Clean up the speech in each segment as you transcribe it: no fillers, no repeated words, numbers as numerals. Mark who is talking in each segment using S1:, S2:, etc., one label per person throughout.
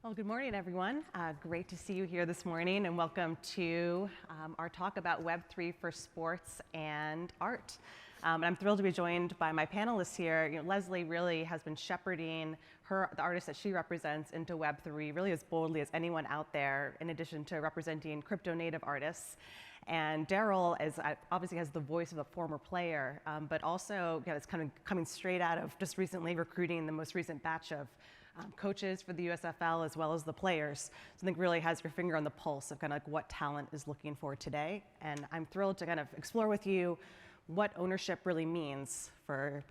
S1: Well, good morning, everyone. Great to see you here this morning, and welcome to our talk about Web3 for sports and art. And I'm thrilled to be joined by my panelists here. You know, Lesley really has been shepherding the artists that she represents into Web3 really as boldly as anyone out there, in addition to representing crypto-native artists. And Daryl obviously has the voice of a former player, but also is kind of coming straight out of just recently recruiting the most recent batch of coaches for the USFL as well as the players. So I think really has your finger on the pulse of kind of like what talent is looking for today. And I'm thrilled to kind of explore with you what ownership really means for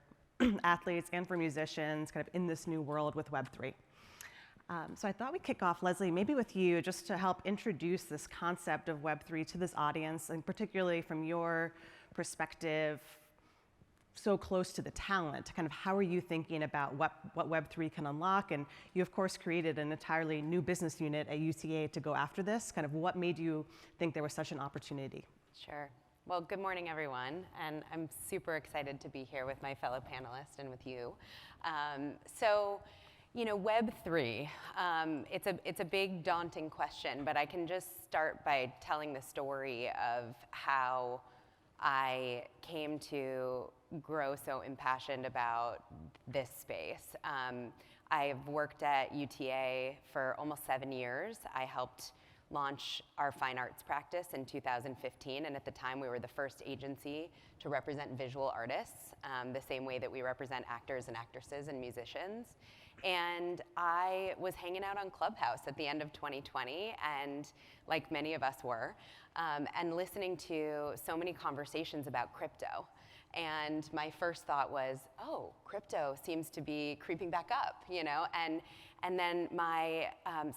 S1: athletes and for musicians kind of in this new world with Web3. So I thought we'd kick off, Lesley, maybe with you just to help introduce this concept of Web3 to this audience, and particularly from your perspective, so close to the talent, kind of how are you thinking about what Web3 can unlock? And you, of course, created an entirely new business unit at UTA to go after this. Kind of what made you think there was such an opportunity?
S2: Sure. Well, good morning, everyone. And I'm super excited to be here with my fellow panelists and with you. You know, Web3, it's a big, daunting question, but I can just start by telling the story of how I came to grow so impassioned about this space. I've worked at UTA for almost 7 years. I helped launch our fine arts practice in 2015, and at the time we were the first agency to represent visual artists, the same way that we represent actors and actresses and musicians. And I was hanging out on Clubhouse at the end of 2020, and like many of us were, and listening to so many conversations about crypto. And my first thought was, oh, crypto seems to be creeping back up, you know? And then my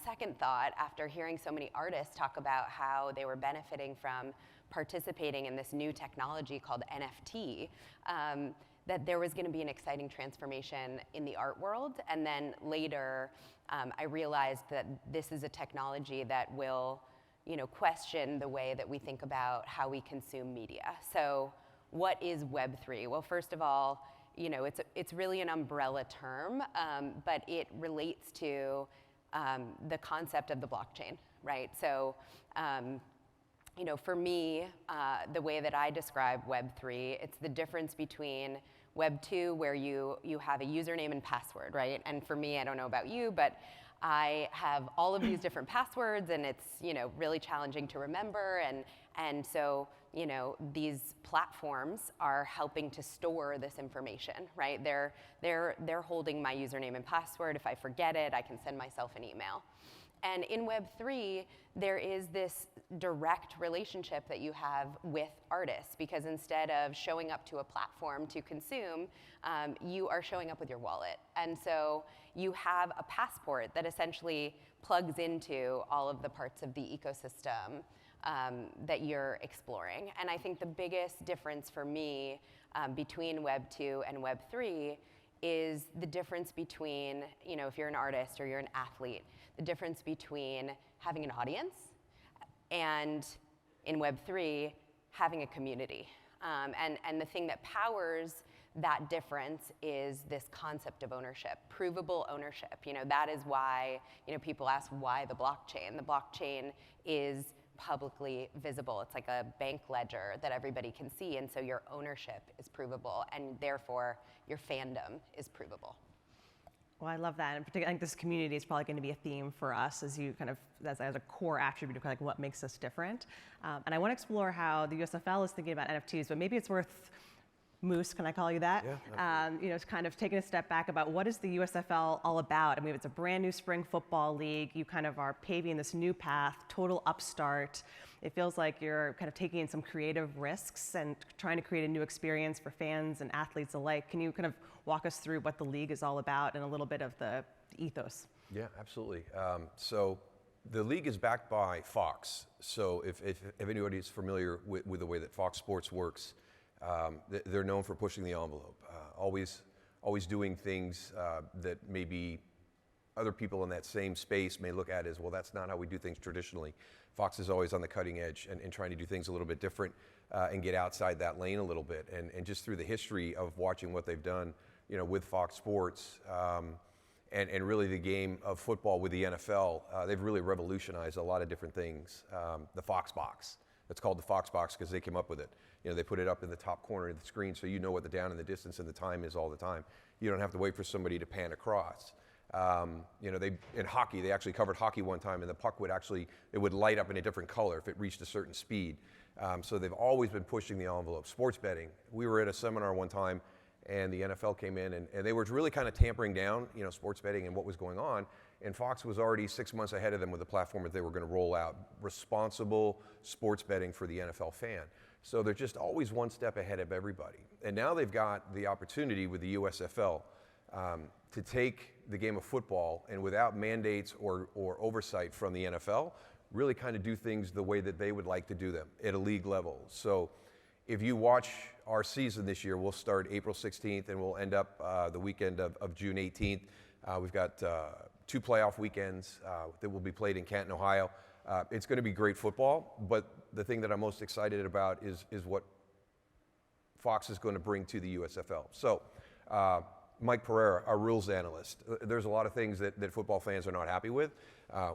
S2: second thought, after hearing so many artists talk about how they were benefiting from participating in this new technology called NFT, that there was going to be an exciting transformation in the art world. And then later, I realized that this is a technology that will, you know, question the way that we think about how we consume media. So what is Web3? Well, first of all, you know, it's really an umbrella term, but it relates to the concept of the blockchain, right? So, you know, for me, the way that I describe Web3, it's the difference between Web 2, where you have a username and password, right? And for me, I don't know about you, but I have all of these different passwords, and it's, you know, really challenging to remember. And so, you know, these platforms are helping to store this information, right? They're holding my username and password. If I forget it, I can send myself an email. And in Web3, there is this direct relationship that you have with artists, because instead of showing up to a platform to consume, you are showing up with your wallet. And so you have a passport that essentially plugs into all of the parts of the ecosystem that you're exploring. And I think the biggest difference for me between Web 2 and Web 3 is the difference between, you know, if you're an artist or you're an athlete, the difference between having an audience and in Web 3, having a community. And the thing that powers that difference is this concept of ownership, provable ownership. You know, that is why, you know, people ask why the blockchain. The blockchain is publicly visible. It's like a bank ledger that everybody can see, and so your ownership is provable, and therefore your fandom is provable.
S1: Well, I love that. And particularly, I think this community is probably going to be a theme for us as you kind of, as a core attribute of kind of like what makes us different. And I want to explore how the USFL is thinking about NFTs, but maybe it's worth, Moose, can I call you that?
S3: Yeah.
S1: You know, it's kind of taking a step back about what is the USFL all about? I mean, it's a brand new spring football league. You kind of are paving this new path, total upstart. It feels like you're kind of taking some creative risks and trying to create a new experience for fans and athletes alike. Can you kind of walk us through what the league is all about and a little bit of the ethos?
S3: Yeah, absolutely. So the league is backed by Fox. So if anybody is familiar with the way that Fox Sports works, they're known for pushing the envelope, always doing things that maybe other people in that same space may look at as, well, that's not how we do things traditionally. Fox is always on the cutting edge and trying to do things a little bit different and get outside that lane a little bit. And just through the history of watching what they've done, you know, with Fox Sports, and really the game of football with the NFL, they've really revolutionized a lot of different things. The Fox Box, it's called the Fox Box because they came up with it. You know, they put it up in the top corner of the screen so you know what the down and the distance and the time is all the time. You don't have to wait for somebody to pan across. You know, in hockey, they actually covered hockey one time, and the puck would light up in a different color if it reached a certain speed. So they've always been pushing the envelope. Sports betting, we were at a seminar one time, and the NFL came in, and they were really kind of tampering down, you know, sports betting and what was going on. And Fox was already 6 months ahead of them with the platform that they were going to roll out responsible sports betting for the NFL fan. So they're just always one step ahead of everybody. And now they've got the opportunity with the USFL to take the game of football and without mandates or oversight from the NFL, really kind of do things the way that they would like to do them at a league level. So if you watch our season this year, we'll start April 16th and we'll end up the weekend of June 18th. We've got 2 playoff weekends that will be played in Canton, Ohio. It's going to be great football, but the thing that I'm most excited about is what Fox is going to bring to the USFL. So Mike Pereira, our rules analyst, there's a lot of things that football fans are not happy with.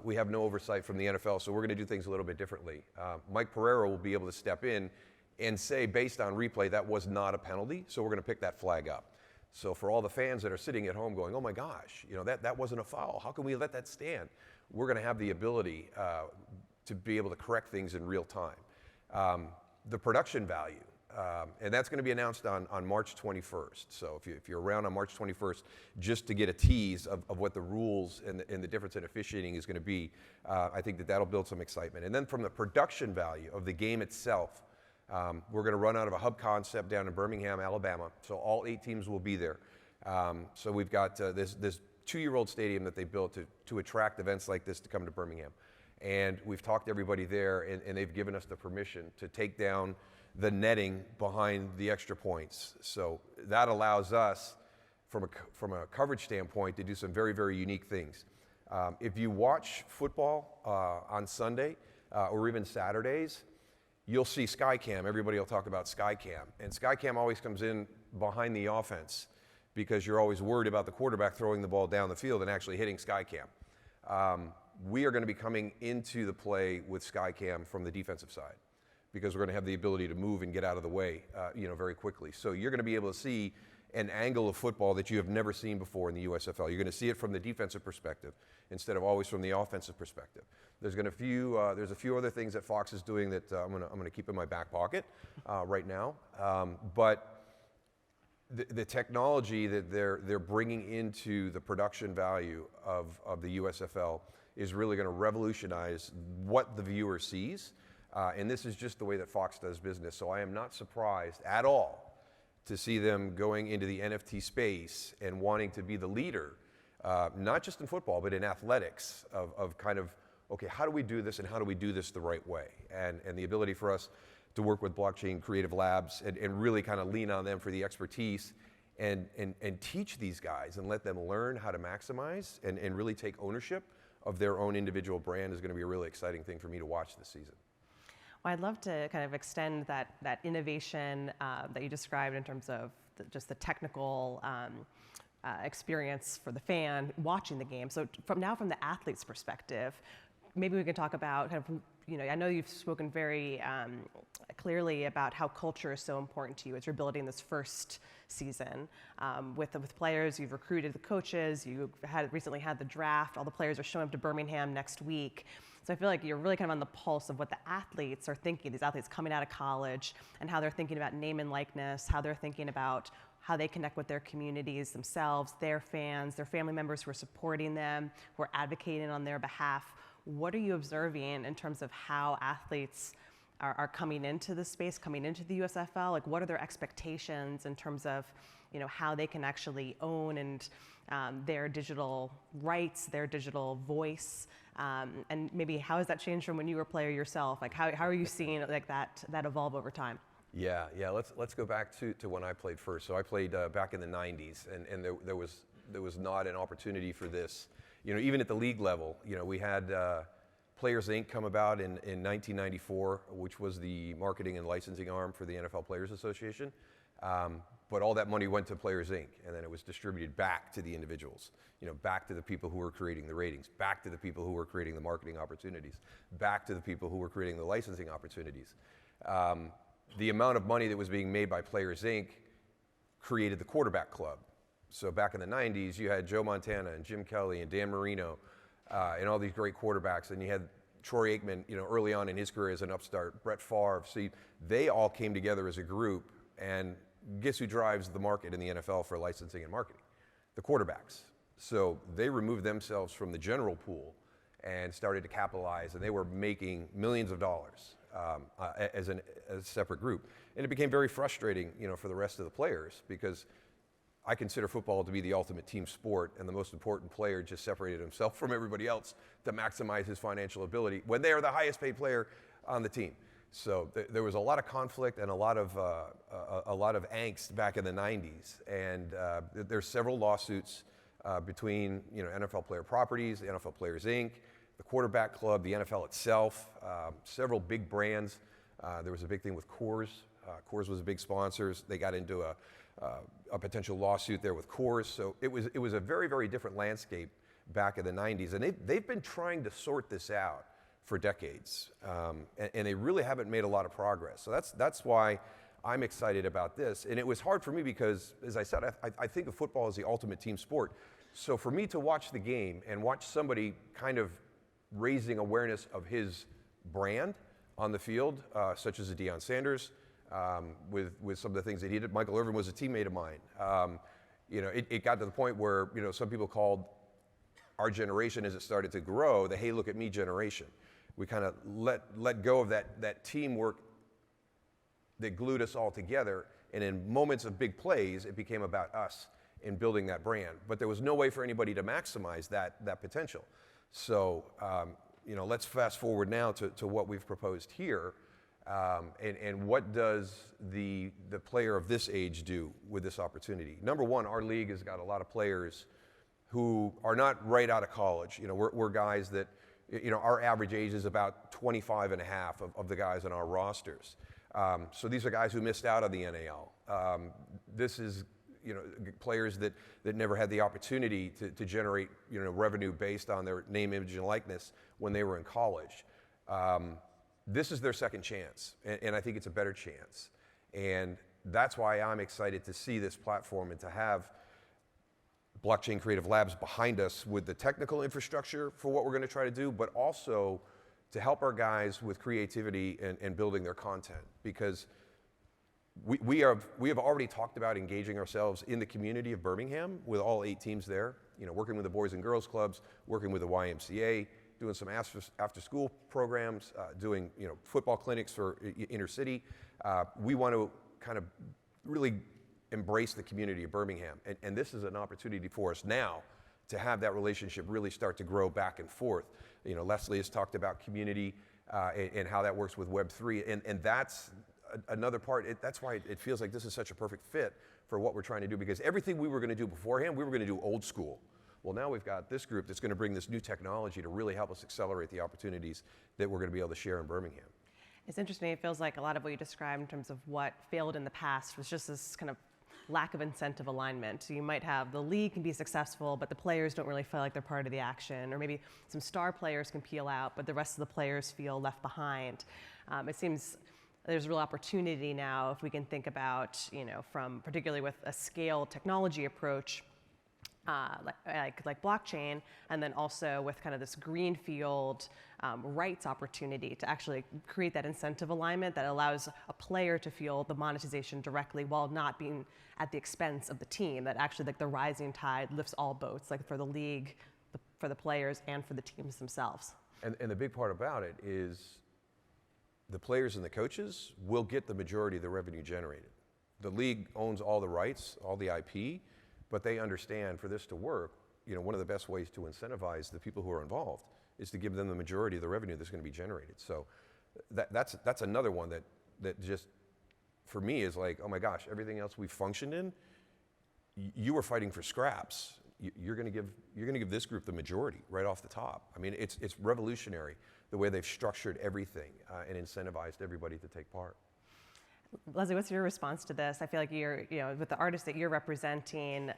S3: We have no oversight from the NFL, so we're going to do things a little bit differently. Mike Pereira will be able to step in and say, based on replay, that was not a penalty, so we're going to pick that flag up. So for all the fans that are sitting at home going, oh my gosh, you know, that wasn't a foul. How can we let that stand? We're going to have the ability to be able to correct things in real time. The production value, and that's going to be announced on March 21st. So if you're around on March 21st, just to get a tease of what the rules and the difference in officiating is going to be, I think that'll build some excitement. And then from the production value of the game itself, we're going to run out of a hub concept down in Birmingham, Alabama. So all 8 teams will be there. So we've got this 2-year-old stadium that they built to attract events like this to come to Birmingham. And we've talked to everybody there, and they've given us the permission to take down the netting behind the extra points. So that allows us, from a coverage standpoint, to do some very, very unique things. If you watch football on Sunday or even Saturdays, you'll see Skycam. Everybody will talk about Skycam. And Skycam always comes in behind the offense because you're always worried about the quarterback throwing the ball down the field and actually hitting Skycam. We are going to be coming into the play with Skycam from the defensive side because we're going to have the ability to move and get out of the way, very quickly. So you're going to be able to see an angle of football that you have never seen before in the USFL. You're going to see it from the defensive perspective instead of always from the offensive perspective. There's a few other things that Fox is doing that I'm going to keep in my back pocket right now, but the technology that they're bringing into the production value of the USFL is really going to revolutionize what the viewer sees, and this is just the way that Fox does business. So I am not surprised at all to see them going into the NFT space and wanting to be the leader, not just in football, but in athletics of kind of, okay, how do we do this and how do we do this the right way? And the ability for us to work with blockchain creative labs and really kind of lean on them for the expertise and teach these guys and let them learn how to maximize and really take ownership of their own individual brand is going to be a really exciting thing for me to watch this season.
S1: Well, I'd love to kind of extend that innovation that you described in terms of just the technical experience for the fan watching the game. So from the athlete's perspective, maybe we can talk about kind of, I know you've spoken very clearly about how culture is so important to you as you're building this first season. With players, you've recruited the coaches, you recently had the draft, all the players are showing up to Birmingham next week. So I feel like you're really kind of on the pulse of what the athletes are thinking, these athletes coming out of college, and how they're thinking about name and likeness, how they're thinking about how they connect with their communities themselves, their fans, their family members who are supporting them, who are advocating on their behalf. What are you observing in terms of how athletes are coming into the space, coming into the USFL? Like, what are their expectations in terms of, how they can actually own and their digital rights, their digital voice, and maybe how has that changed from when you were a player yourself? Like, how are you seeing like that evolve over time?
S3: Yeah. Let's go back to when I played first. So I played back in the '90s, and there was not an opportunity for this. Even at the league level, we had Players Inc. come about in 1994, which was the marketing and licensing arm for the NFL Players Association. But all that money went to Players Inc., and then it was distributed back to the individuals, back to the people who were creating the ratings, back to the people who were creating the marketing opportunities, back to the people who were creating the licensing opportunities. The amount of money that was being made by Players Inc. created the quarterback club. So back in the 90s, you had Joe Montana and Jim Kelly and Dan Marino and all these great quarterbacks, and you had Troy Aikman, early on in his career as an upstart, Brett Favre. See, they all came together as a group, and guess who drives the market in the NFL for licensing and marketing? The quarterbacks. So they removed themselves from the general pool and started to capitalize, and they were making millions of dollars as a separate group. And it became very frustrating, for the rest of the players, because I consider football to be the ultimate team sport, and the most important player just separated himself from everybody else to maximize his financial ability when they are the highest paid player on the team. So there was a lot of conflict and a lot of angst back in the 90s, and there's several lawsuits between NFL Player Properties, the NFL Players Inc., the Quarterback Club, the NFL itself, several big brands. There was a big thing with Coors. Coors was a big sponsor. They got into a potential lawsuit there with Coors. So it was a very, very different landscape back in the 90s, and they've been trying to sort this out for decades, and they really haven't made a lot of progress. So that's why I'm excited about this. And it was hard for me because, as I said, I think of football as the ultimate team sport. So for me to watch the game and watch somebody kind of raising awareness of his brand on the field, such as a Deion Sanders, with some of the things that he did. Michael Irvin was a teammate of mine. It got to the point where some people called our generation, as it started to grow, the "Hey, look at me" generation. We kind of let go of that teamwork that glued us all together, and in moments of big plays, it became about us in building that brand. But there was no way for anybody to maximize that potential. So let's fast forward now to what we've proposed here, and what does the player of this age do with this opportunity? Number one, our league has got a lot of players who are not right out of college. We're guys that, our average age is about 25 and a half of the guys on our rosters. So these are guys who missed out on the NAL. This is, players that never had the opportunity to generate, revenue based on their name, image, and likeness when they were in college. This is their second chance, and I think it's a better chance. And that's why I'm excited to see this platform and to have Blockchain Creative Labs behind us with the technical infrastructure for what we're going to try to do, but also to help our guys with creativity and building their content. Because we have already talked about engaging ourselves in the community of Birmingham with all 8 teams there, working with the Boys and Girls Clubs, working with the YMCA, doing some after-school programs, doing football clinics for inner city. We want to kind of really embrace the community of Birmingham, and this is an opportunity for us now to have that relationship really start to grow back and forth. Lesley has talked about community and how that works with Web3, and that's another part. That's why it feels like this is such a perfect fit for what we're trying to do, because everything we were going to do beforehand, we were going to do old school. Well, now we've got this group that's going to bring this new technology to really help us accelerate the opportunities that we're going to be able to share in Birmingham.
S1: It's interesting. It feels like a lot of what you described in terms of what failed in the past was just this kind of lack of incentive alignment. So you might have the league can be successful, but the players don't really feel like they're part of the action, or maybe some star players can peel out, but the rest of the players feel left behind. It seems there's a real opportunity now if we can think about, from particularly with a scale technology approach, like blockchain, and then also with kind of this greenfield rights opportunity to actually create that incentive alignment that allows a player to feel the monetization directly while not being at the expense of the team, that actually like the rising tide lifts all boats, like for the league, for the players, and for the teams themselves.
S3: And the big part about it is the players and the coaches will get the majority of the revenue generated. The league owns all the rights, all the IP, but they understand for this to work, one of the best ways to incentivize the people who are involved is to give them the majority of the revenue that's going to be generated. So that's another one that just, for me, is like, oh my gosh, everything else we've functioned in, you were fighting for scraps. You're going to give this group the majority right off the top. I mean, it's revolutionary the way they've structured everything and incentivized everybody to take part.
S1: Lesley, what's your response to this? I feel like you're, with the artists that you're representing,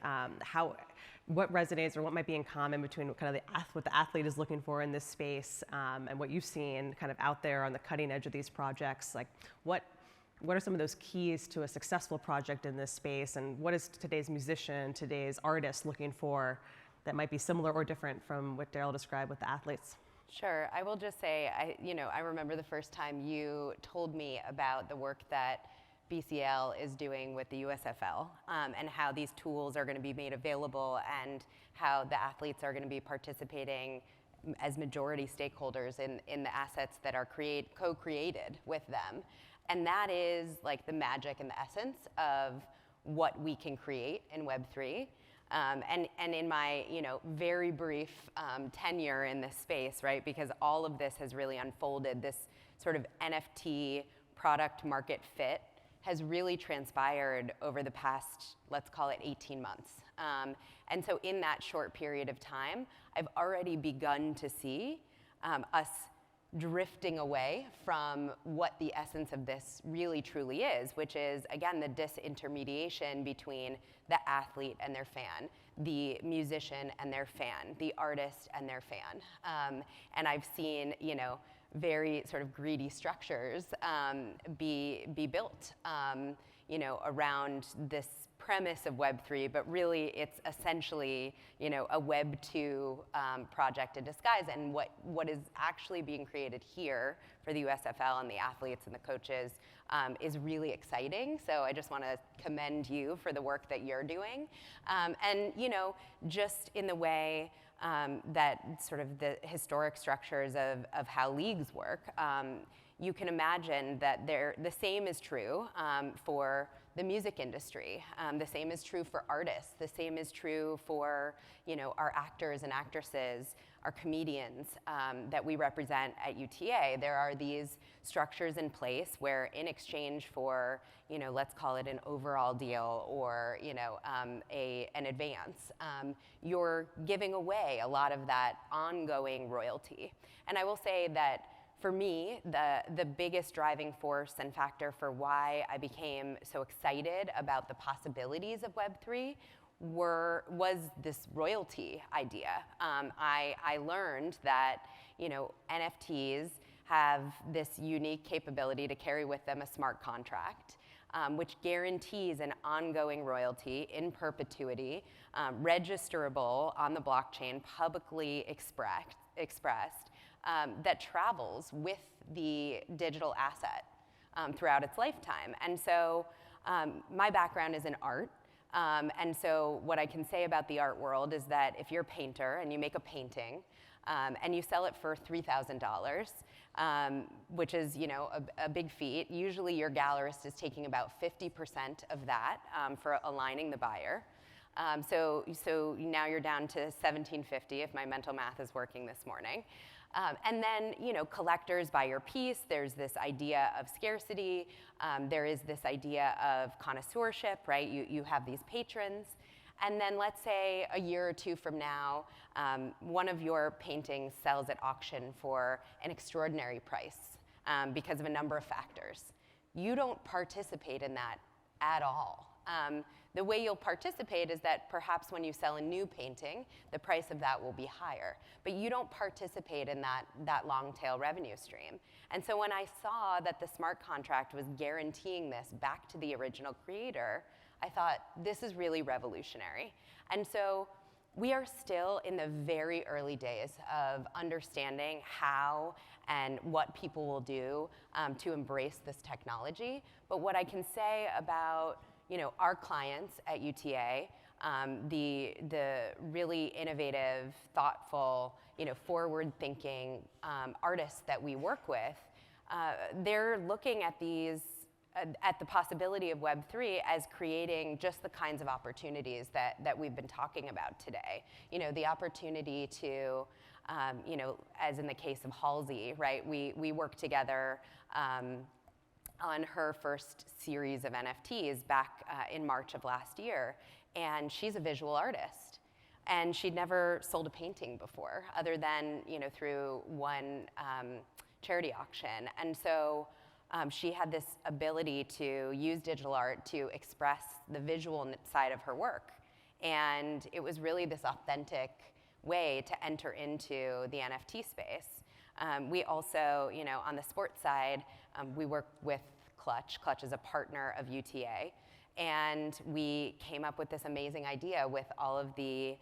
S1: what resonates or what might be in common between what the athlete is looking for in this space and what you've seen kind of out there on the cutting edge of these projects? Like, what are some of those keys to a successful project in this space, and what is today's musician, today's artist looking for that might be similar or different from what Daryl described with the athletes?
S2: Sure. I will just say, I remember the first time you told me about the work that BCL is doing with the USFL and how these tools are going to be made available and how the athletes are going to be participating as majority stakeholders in the assets that are co-created with them. And that is like the magic and the essence of what we can create in Web3. And in my very brief tenure in this space, right, because all of this has really unfolded, this sort of NFT product market fit has really transpired over the past, let's call it 18 months. And so in that short period of time, I've already begun to see us drifting away from what the essence of this really truly is, which is, again, the disintermediation between the athlete and their fan, the musician and their fan, the artist and their fan. And I've seen, very sort of greedy structures be built, around this premise of Web3, but really it's essentially, a Web2 project in disguise. And what is actually being created here for the USFL and the athletes and the coaches is really exciting. So I just want to commend you for the work that you're doing. And, just in the way that sort of the historic structures of how leagues work, you can imagine that the same is true for the music industry. The same is true for artists. The same is true for our actors and actresses, our comedians that we represent at UTA. There are these structures in place where, in exchange for let's call it an overall deal or an advance, you're giving away a lot of that ongoing royalty. And I will say that, for me, the biggest driving force and factor for why I became so excited about the possibilities of Web3 was this royalty idea. I learned that NFTs have this unique capability to carry with them a smart contract, which guarantees an ongoing royalty in perpetuity, registerable on the blockchain, publicly expressed, that travels with the digital asset throughout its lifetime. And so my background is in art. And so what I can say about the art world is that if you're a painter and you make a painting and you sell it for $3,000, which is a big feat, usually your gallerist is taking about 50% of that for aligning the buyer. So now you're down to $1,750 if my mental math is working this morning. And then, collectors buy your piece. There's this idea of scarcity. There is this idea of connoisseurship, right? You have these patrons. And then let's say a year or two from now, one of your paintings sells at auction for an extraordinary price because of a number of factors. You don't participate in that at all. The way you'll participate is that perhaps when you sell a new painting, the price of that will be higher. But you don't participate in that long tail revenue stream. And so when I saw that the smart contract was guaranteeing this back to the original creator, I thought, this is really revolutionary. And so we are still in the very early days of understanding how and what people will do to embrace this technology. But what I can say about our clients at UTA, the really innovative, thoughtful, forward-thinking artists that we work with, they're looking at at the possibility of Web3 as creating just the kinds of opportunities that we've been talking about today. The opportunity to, as in the case of Halsey, right? We work together on her first series of NFTs back in March of last year. And she's a visual artist. And she'd never sold a painting before, other than through one charity auction. And so she had this ability to use digital art to express the visual side of her work. And it was really this authentic way to enter into the NFT space. We also, on the sports side, we work with Clutch. Clutch is a partner of UTA. And we came up with this amazing idea with all of the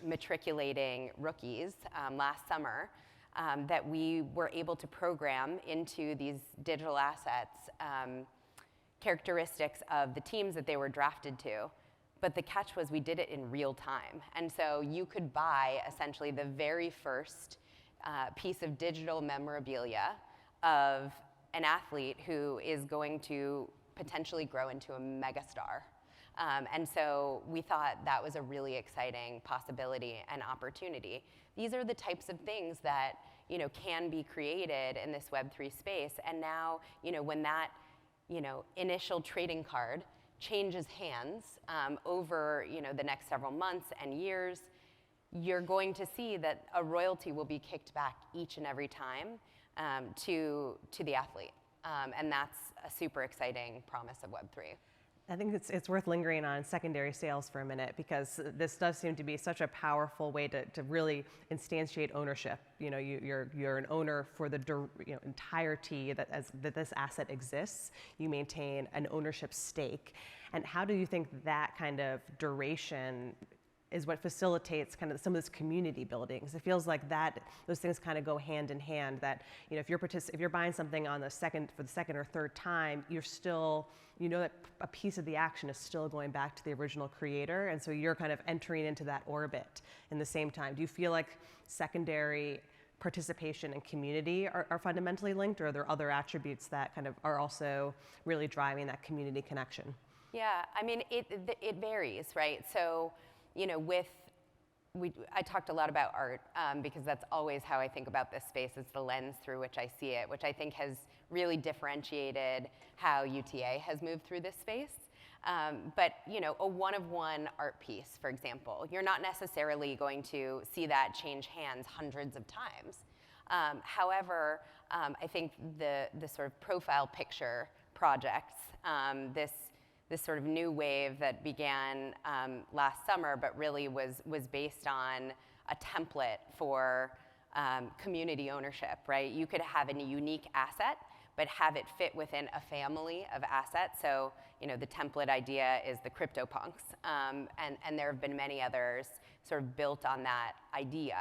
S2: matriculating rookies last summer that we were able to program into these digital assets characteristics of the teams that they were drafted to. But the catch was we did it in real time. And so you could buy essentially the very first piece of digital memorabilia of an athlete who is going to potentially grow into a megastar. And so we thought that was a really exciting possibility and opportunity. These are the types of things that can be created in this Web3 space. And now, when that initial trading card changes hands over the next several months and years, you're going to see that a royalty will be kicked back each and every time to the athlete. And that's a super exciting promise of Web3.
S1: I think it's worth lingering on secondary sales for a minute, because this does seem to be such a powerful way to really instantiate ownership. You're an owner for the entirety that this asset exists. You maintain an ownership stake. And how do you think that kind of duration is what facilitates kind of some of this community building? Because it feels like those things kind of go hand in hand. That if you're buying something for the second or third time, you're still that a piece of the action is still going back to the original creator, and so you're kind of entering into that orbit in the same time. Do you feel like secondary participation and community are fundamentally linked, or are there other attributes that kind of are also really driving that community connection?
S2: Yeah, I mean, it varies, right? So, I talked a lot about art because that's always how I think about this space. It's the lens through which I see it, which I think has really differentiated how UTA has moved through this space. But a one-of-one art piece, for example, you're not necessarily going to see that change hands hundreds of times. However, I think the sort of profile picture projects, this sort of new wave that began last summer, but really was based on a template for community ownership, right? You could have a unique asset, but have it fit within a family of assets. So, the template idea is the CryptoPunks, and there have been many others sort of built on that idea.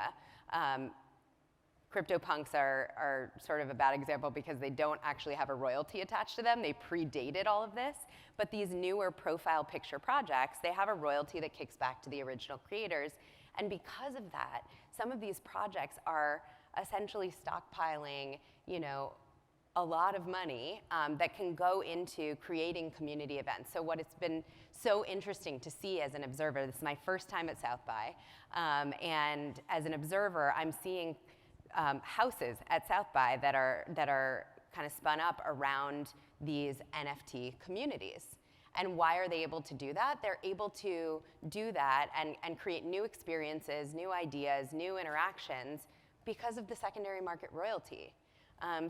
S2: CryptoPunks are sort of a bad example because they don't actually have a royalty attached to them. They predated all of this. But these newer profile picture projects, they have a royalty that kicks back to the original creators. And because of that, some of these projects are essentially stockpiling, a lot of money that can go into creating community events. So what it's been so interesting to see as an observer, this is my first time at South by, and as an observer, I'm seeing houses at South by that are kind of spun up around these NFT communities. And why are they able to do that? They're able to do that and create new experiences, new ideas, new interactions because of the secondary market royalty.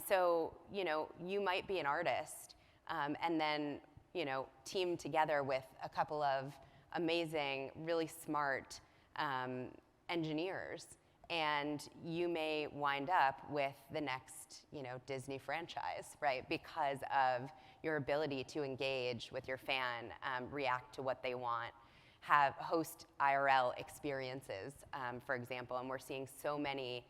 S2: So, you might be an artist and then, team together with a couple of amazing, really smart engineers, and you may wind up with the next, Disney franchise, right? Because of your ability to engage with your fan, react to what they want, host IRL experiences, for example. And we're seeing so many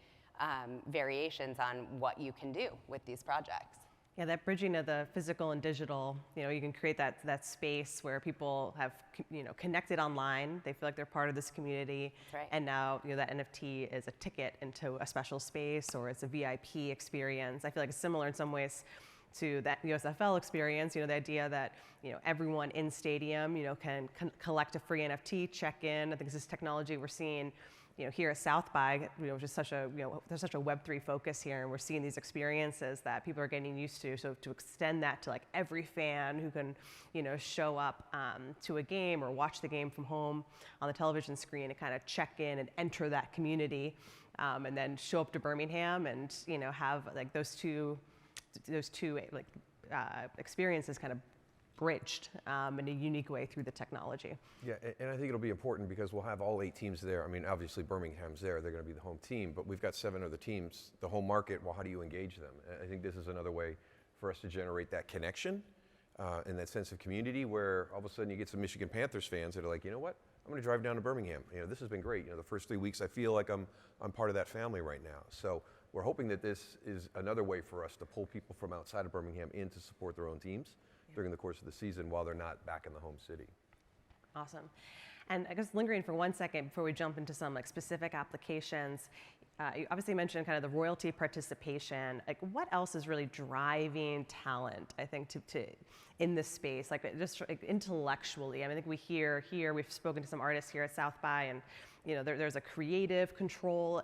S2: variations on what you can do with these projects.
S1: Yeah, that bridging of the physical and digital, you can create that space where people have, connected online. They feel like they're part of this community.
S2: That's right.
S1: And now, that NFT is a ticket into a special space, or it's a VIP experience. I feel like it's similar in some ways to that USFL experience, the idea that, everyone in stadium, can collect a free NFT, check in. I think this is technology we're seeing, here at South by, which is such a, there's such a Web3 focus here, and we're seeing these experiences that people are getting used to. So to extend that to like every fan who can, show up to a game or watch the game from home on the television screen and kind of check in and enter that community, and then show up to Birmingham and, have like those two those two experiences kind of bridged in a unique way through the technology.
S3: Yeah, and I think it'll be important because we'll have all 8 teams there. I mean, obviously Birmingham's there, they're going to be the home team, but we've got 7 other teams, the home market. Well, how do you engage them? I think this is another way for us to generate that connection and that sense of community where all of a sudden you get some Michigan Panthers fans that are like, you know what, I'm going to drive down to Birmingham. This has been great. The first 3 weeks I feel like I'm part of that family right now. So we're hoping that this is another way for us to pull people from outside of Birmingham in to support their own teams during the course of the season while they're not back in the home city.
S1: Awesome. And I guess lingering for 1 second before we jump into some specific applications, you obviously mentioned kind of the royalty participation. What else is really driving talent, I think, to in this space, just intellectually? I mean, I think we hear here, we've spoken to some artists here at South by, and there's a creative control,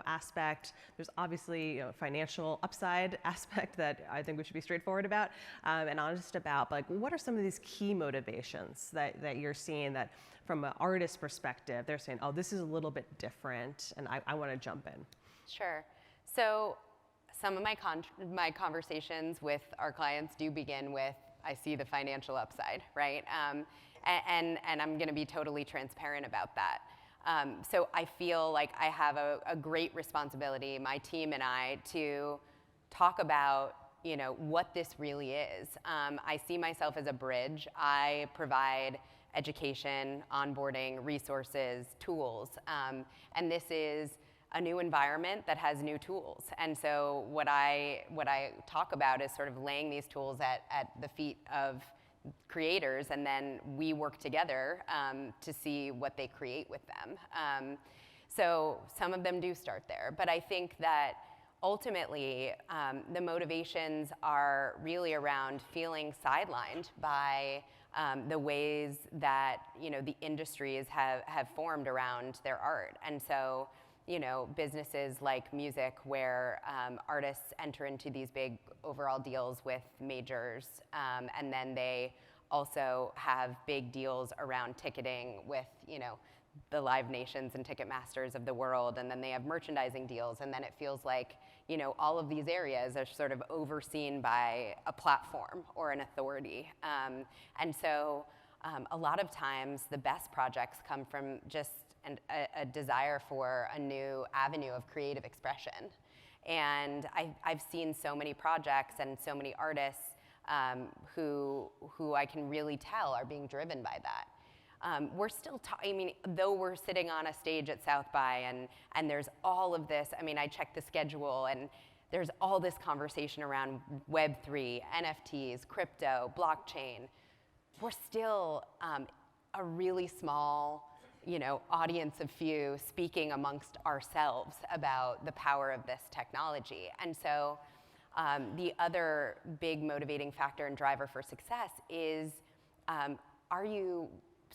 S1: aspect. There's obviously, financial upside aspect that I think we should be straightforward about and honest about. But what are some of these key motivations that you're seeing that, from an artist perspective, they're saying, oh, this is a little bit different, and I want to jump in?
S2: Sure. So some of my conversations with our clients do begin with, I see the financial upside, right? And I'm going to be totally transparent about that. So I feel like I have a great responsibility, my team and I, to talk about what this really is. I see myself as a bridge. I provide education, onboarding, resources, tools, and this is a new environment that has new tools. And so what I talk about is sort of laying these tools at the feet of creators, and then we work together to see what they create with them. So some of them do start there, but I think that ultimately the motivations are really around feeling sidelined by the ways that the industries have formed around their art. And so businesses like music, where artists enter into these big overall deals with majors, and then they also have big deals around ticketing with the Live Nations and Ticketmasters of the world, and then they have merchandising deals, and then it feels like all of these areas are sort of overseen by a platform or an authority. And so a lot of times the best projects come from just a desire for a new avenue of creative expression. And I've seen so many projects and so many artists who I can really tell are being driven by that. We're still though we're sitting on a stage at South by and there's all of this, I check the schedule and there's all this conversation around Web3, NFTs, crypto, blockchain. We're still a really small audience of few speaking amongst ourselves about the power of this technology. And so the other big motivating factor and driver for success is, are you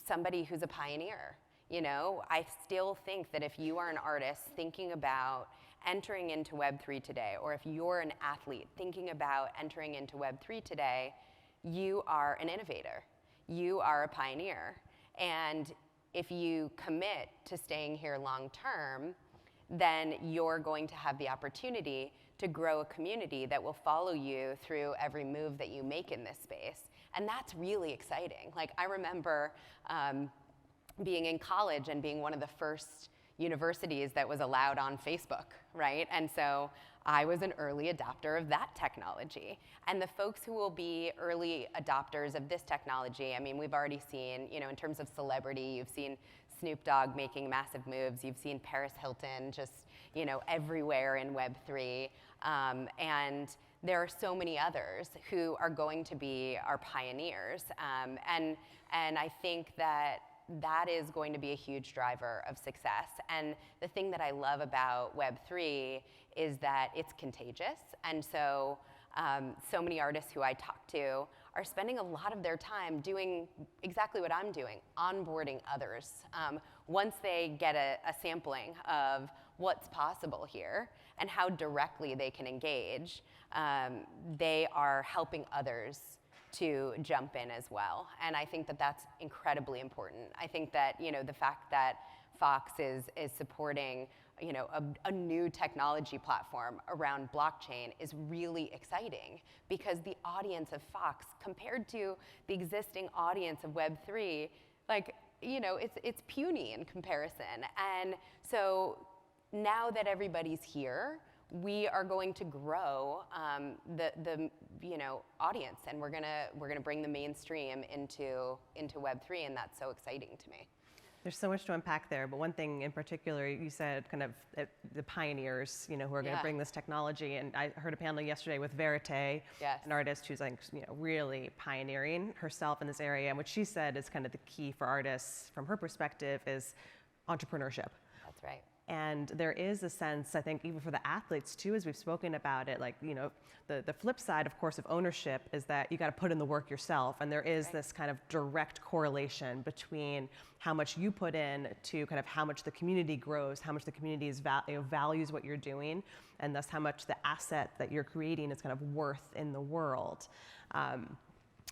S2: somebody who's a pioneer? I still think that if you are an artist thinking about entering into Web3 today, or if you're an athlete thinking about entering into Web3 today, you are an innovator. You are a pioneer. And if you commit to staying here long term, then you're going to have the opportunity to grow a community that will follow you through every move that you make in this space. And that's really exciting. I remember being in college and being one of the first universities that was allowed on Facebook, right? And so I was an early adopter of that technology. And the folks who will be early adopters of this technology, we've already seen, in terms of celebrity, you've seen Snoop Dogg making massive moves. You've seen Paris Hilton just, everywhere in Web3. And there are so many others who are going to be our pioneers. And I think that is going to be a huge driver of success. And the thing that I love about Web3 is that it's contagious. And so, so many artists who I talk to are spending a lot of their time doing exactly what I'm doing, onboarding others. Once they get a sampling of what's possible here and how directly they can engage, they are helping others to jump in as well. And I think that that's incredibly important. I think that, the fact that Fox is supporting, a new technology platform around blockchain is really exciting, because the audience of Fox compared to the existing audience of Web3, like, it's puny in comparison. And so now that everybody's here, we are going to grow the audience, and we're gonna bring the mainstream into Web3, and that's so exciting to me.
S1: There's so much to unpack there, but one thing in particular, you said kind of the pioneers, who are going to bring this technology. And I heard a panel yesterday with Verite, an artist who's like, really pioneering herself in this area. And what she said is kind of the key for artists, from her perspective, is entrepreneurship.
S2: That's right.
S1: And there is a sense, I think, even for the athletes too, as we've spoken about it, like, the flip side, of course, of ownership is that you got to put in the work yourself. And there is this kind of direct correlation between how much you put in to kind of how much the community grows, how much the community values what you're doing, and thus how much the asset that you're creating is kind of worth in the world.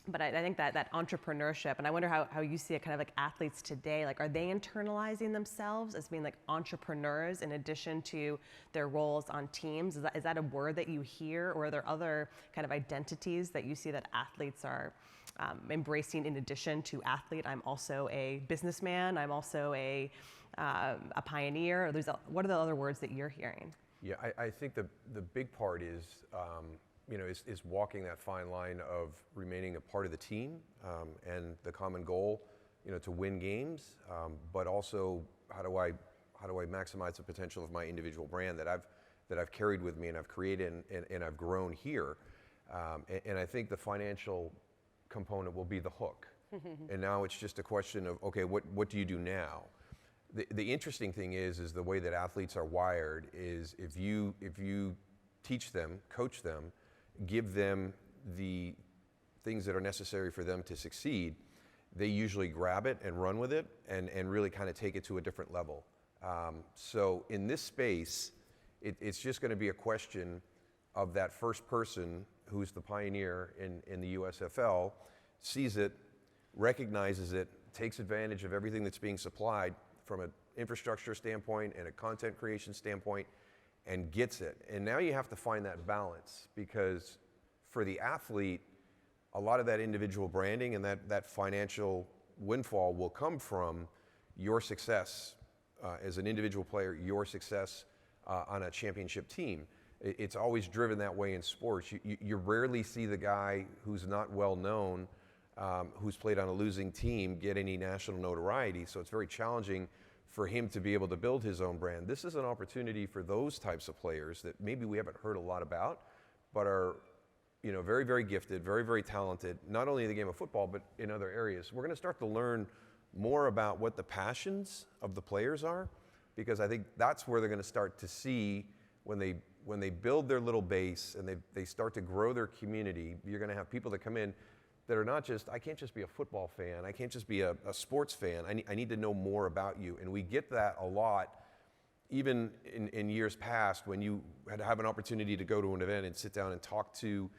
S1: But I think that entrepreneurship, and I wonder how you see it kind of like athletes today, like, are they internalizing themselves as being like entrepreneurs in addition to their roles on teams? Is that a word that you hear, or are there other kind of identities that you see that athletes are embracing in addition to athlete? I'm also a businessman, I'm also a pioneer. What are the other words that you're hearing?
S3: Yeah, I think the big part is, is walking that fine line of remaining a part of the team and the common goal, to win games, but also how do I maximize the potential of my individual brand that I've carried with me and I've created and I've grown here, and I think the financial component will be the hook, and now it's just a question of, okay, what do you do now? The interesting thing is the way that athletes are wired is if you teach them, coach them, give them the things that are necessary for them to succeed, they usually grab it and run with it and really kind of take it to a different level. So in this space, it's just going to be a question of that first person who's the pioneer in the USFL, sees it, recognizes it, takes advantage of everything that's being supplied from an infrastructure standpoint and a content creation standpoint, and gets it. And now you have to find that balance, because for the athlete, a lot of that individual branding and that financial windfall will come from your success as an individual player, your success on a championship team. It's always driven that way in sports. You rarely see the guy who's not well known, who's played on a losing team, get any national notoriety. So it's very challenging for him to be able to build his own brand. This is an opportunity for those types of players that maybe we haven't heard a lot about, but are very, very gifted, very, very talented, not only in the game of football, but in other areas. We're gonna start to learn more about what the passions of the players are, because I think that's where they're gonna start to see when they build their little base and they start to grow their community. You're gonna have people that come in that are not just, I can't just be a football fan, I can't just be a sports fan, I need to know more about you. And we get that a lot, even in years past, when you had to have an opportunity to go to an event and sit down and talk to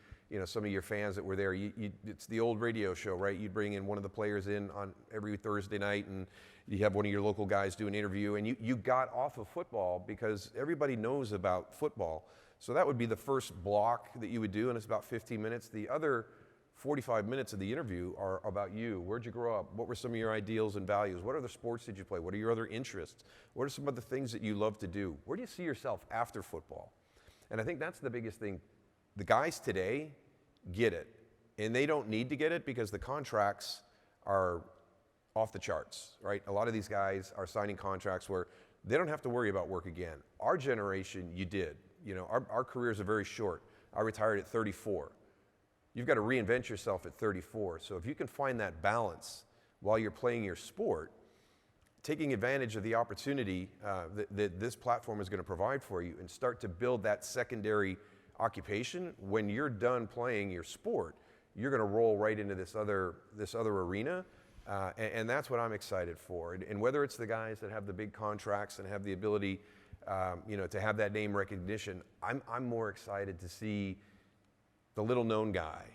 S3: some of your fans that were there. It's the old radio show, right? You'd bring in one of the players in on every Thursday night, and you have one of your local guys do an interview, and you got off of football because everybody knows about football. So that would be the first block that you would do, and it's about 15 minutes. The other 45 minutes of the interview are about you. Where'd you grow up? What were some of your ideals and values? What other sports did you play? What are your other interests? What are some of the things that you love to do? Where do you see yourself after football? And I think that's the biggest thing. The guys today get it, and they don't need to get it because the contracts are off the charts, right? A lot of these guys are signing contracts where they don't have to worry about work again. Our generation, you did. Our careers are very short. I retired at 34. You've got to reinvent yourself at 34. So if you can find that balance while you're playing your sport, taking advantage of the opportunity that this platform is going to provide for you, and start to build that secondary occupation, when you're done playing your sport, you're going to roll right into this other arena, and that's what I'm excited for. And whether it's the guys that have the big contracts and have the ability, to have that name recognition, I'm more excited to see the little known guy,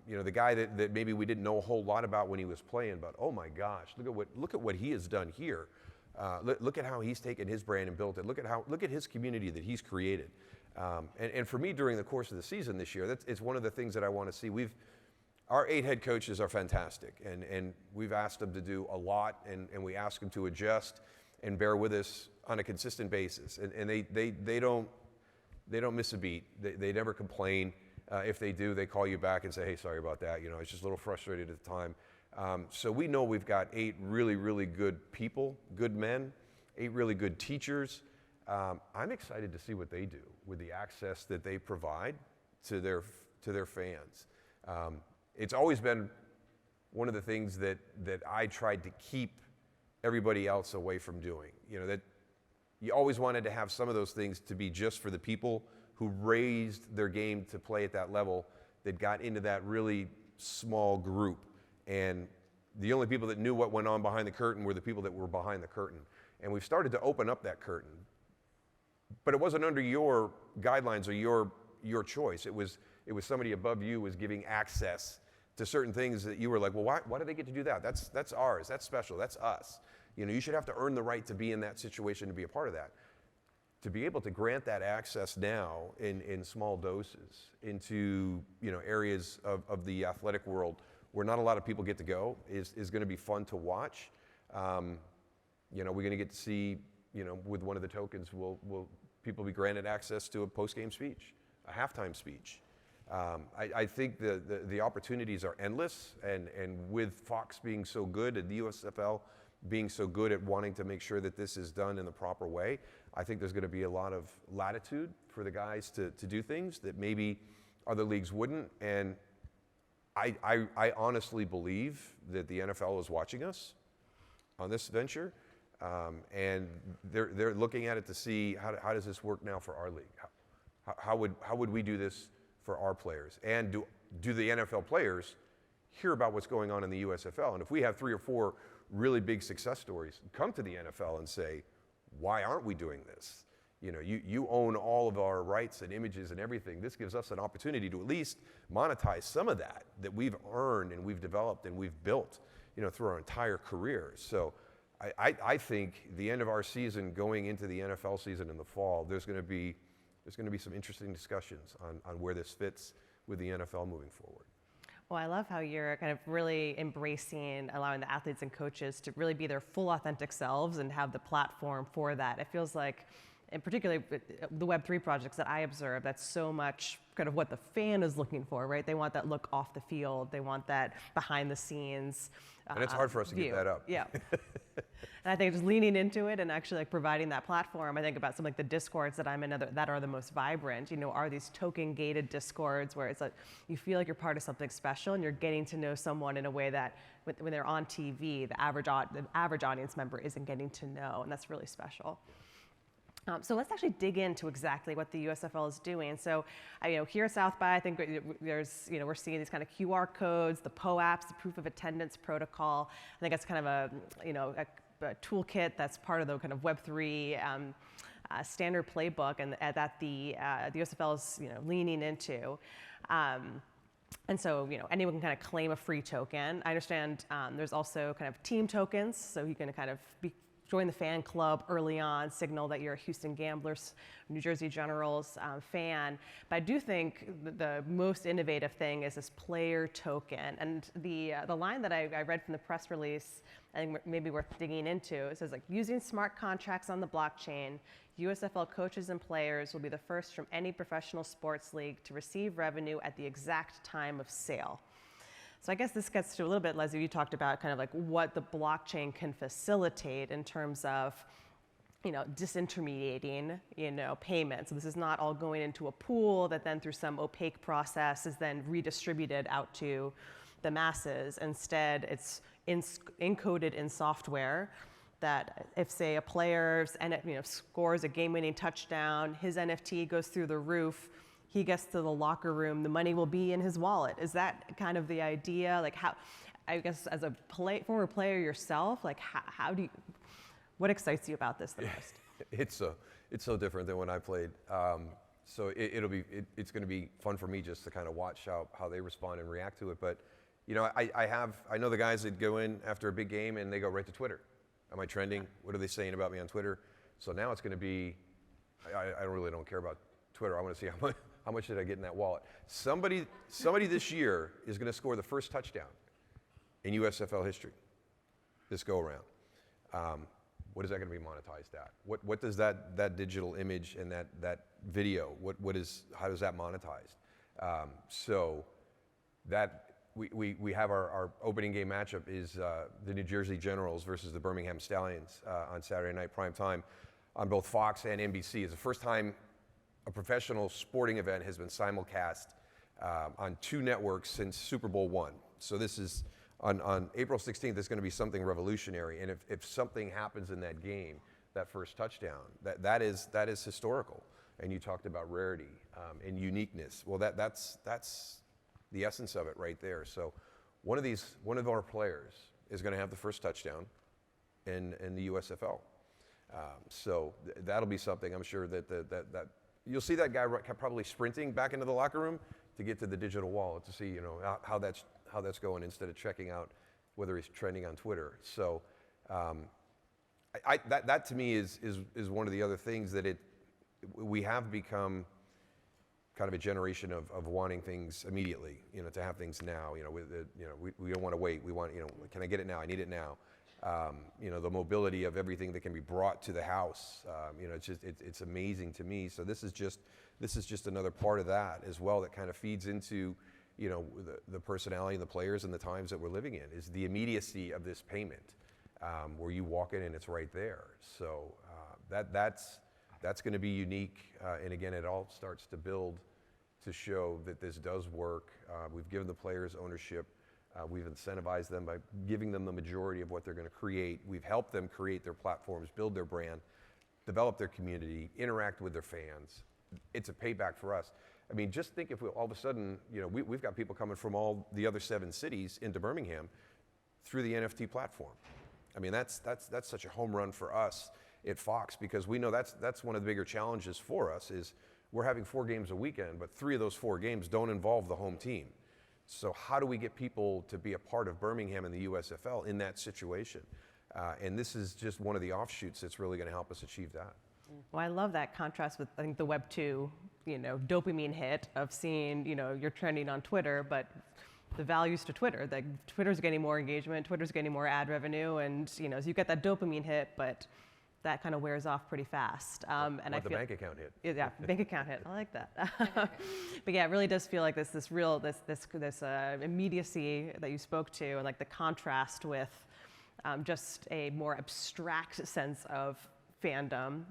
S3: the guy that maybe we didn't know a whole lot about when he was playing, but oh my gosh, look at what he has done here. Look at how he's taken his brand and built it. Look at his community that he's created. And for me, during the course of the season this year, it's one of the things that I want to see. Our 8 head coaches are fantastic, and we've asked them to do a lot, and we ask them to adjust and bear with us on a consistent basis. And they don't miss a beat. They never complain. If they do, they call you back and say, hey, sorry about that. I was just a little frustrated at the time. So we know we've got 8 really, really good people, good men, 8 really good teachers. I'm excited to see what they do with the access that they provide to their fans. It's always been one of the things that I tried to keep everybody else away from doing. That you always wanted to have some of those things to be just for the people who raised their game to play at that level, that got into that really small group. And the only people that knew what went on behind the curtain were the people that were behind the curtain. And we've started to open up that curtain. But it wasn't under your guidelines or your choice. It was somebody above you was giving access to certain things that you were like, well, why do they get to do that? That's ours. That's special. That's us. You should have to earn the right to be in that situation, to be a part of that. To be able to grant that access now in small doses into areas of the athletic world where not a lot of people get to go is going to be fun to watch. We're going to get to see, with one of the tokens, will people be granted access to a post-game speech, a halftime speech. I think the opportunities are endless, and with Fox being so good and the USFL being so good at wanting to make sure that this is done in the proper way, I think there's going to be a lot of latitude for the guys to do things that maybe other leagues wouldn't. And I honestly believe that the NFL is watching us on this venture, and they're looking at it to see how does this work now for our league? How would we do this for our players? And do the NFL players hear about what's going on in the USFL? And if we have 3 or 4 really big success stories, come to the NFL and say, why aren't we doing this? You own all of our rights and images and everything. This gives us an opportunity to at least monetize some of that we've earned and we've developed and we've built, through our entire careers. So I think the end of our season going into the NFL season in the fall, there's going to be some interesting discussions on where this fits with the NFL moving forward.
S1: Well, I love how you're kind of really embracing, allowing the athletes and coaches to really be their full authentic selves and have the platform for that. It feels like, and particularly the Web3 projects that I observe, that's so much kind of what the fan is looking for, right? They want that look off the field. They want that behind the scenes
S3: and it's hard for us to
S1: view.
S3: Get that up.
S1: Yeah. And I think just leaning into it and actually providing that platform, I think about some the discords that I'm in that are the most vibrant, are these token gated discords where it's like, you feel like you're part of something special and you're getting to know someone in a way that when they're on TV, the average audience member isn't getting to know, and that's really special. So let's actually dig into exactly what the USFL is doing. So, here at South by, I think there's, we're seeing these kind of QR codes, the POAPs, the proof of attendance protocol. I think that's kind of a toolkit that's part of the kind of Web3 standard playbook, and that the USFL is leaning into. And so, anyone can kind of claim a free token. I understand there's also kind of team tokens, so you can kind of join the fan club early on, signal that you're a Houston Gamblers, New Jersey Generals fan. But I do think the most innovative thing is this player token. And the line that I read from the press release, I think maybe worth digging into, it says using smart contracts on the blockchain, USFL coaches and players will be the first from any professional sports league to receive revenue at the exact time of sale. So I guess this gets to a little bit, Lesley, you talked about kind of what the blockchain can facilitate in terms of, disintermediating, payments. So this is not all going into a pool that then through some opaque process is then redistributed out to the masses. Instead, it's encoded in software that if, say, a player scores a game-winning touchdown, his NFT goes through the roof, he gets to the locker room, the money will be in his wallet. Is that kind of the idea? How, I guess as a former player yourself, what excites you about this the most?
S3: It's so different than when I played. So it's going to be fun for me just to kind of watch how they respond and react to it. But I know the guys that go in after a big game and they go right to Twitter Am I trending? What are they saying about me on Twitter? So now it's going to be, I really don't care about Twitter. I want to see how much did I get in that wallet. Somebody this year is going to score the first touchdown in USFL history this go around. What is that going to be monetized at? What does that digital image and that video, how does that monetized? So that we have our opening game matchup is the New Jersey Generals versus the Birmingham Stallions on Saturday night prime time on both Fox and NBC. It's the first time a professional sporting event has been simulcast on 2 networks since Super Bowl I. So this is on April 16th. It's going to be something revolutionary. And if something happens in that game, that first touchdown, that is historical. And you talked about rarity and uniqueness. Well, that's the essence of it right there. So one of our players is going to have the first touchdown in the USFL. So that'll be something. I'm sure that you'll see that guy probably sprinting back into the locker room to get to the digital wallet to see how that's going instead of checking out whether he's trending on Twitter. So that to me is one of the other things that we have become kind of a generation of wanting things immediately, to have things now. We don't want to wait. We want, can I get it now? I need it now. The mobility of everything that can be brought to the house. It's amazing to me. So this is just another part of that as well that kind of feeds into, the personality of the players and the times that we're living in, is the immediacy of this payment, where you walk in and it's right there. So that's going to be unique. And again, it all starts to build to show that this does work. We've given the players ownership. We've incentivized them by giving them the majority of what they're going to create. We've helped them create their platforms, build their brand, develop their community, interact with their fans. It's a payback for us. I mean, just think if all of a sudden, we've got people coming from all the other 7 cities into Birmingham through the NFT platform. I mean, that's such a home run for us at Fox, because we know that's one of the bigger challenges for us is we're having 4 games a weekend, but 3 of those 4 games don't involve the home team. So how do we get people to be a part of Birmingham and the USFL in that situation? And this is just one of the offshoots that's really going to help us achieve that.
S1: Well, I love that contrast with, I think, the Web 2, dopamine hit of seeing, you're trending on Twitter, but the values to Twitter, that Twitter's getting more engagement, Twitter's getting more ad revenue, and, so you get that dopamine hit, but that kind of wears off pretty fast. And I feel,
S3: bank account hit.
S1: Yeah, bank account hit. I like that. But yeah, it really does feel like this immediacy that you spoke to, and like the contrast with just a more abstract sense of fandom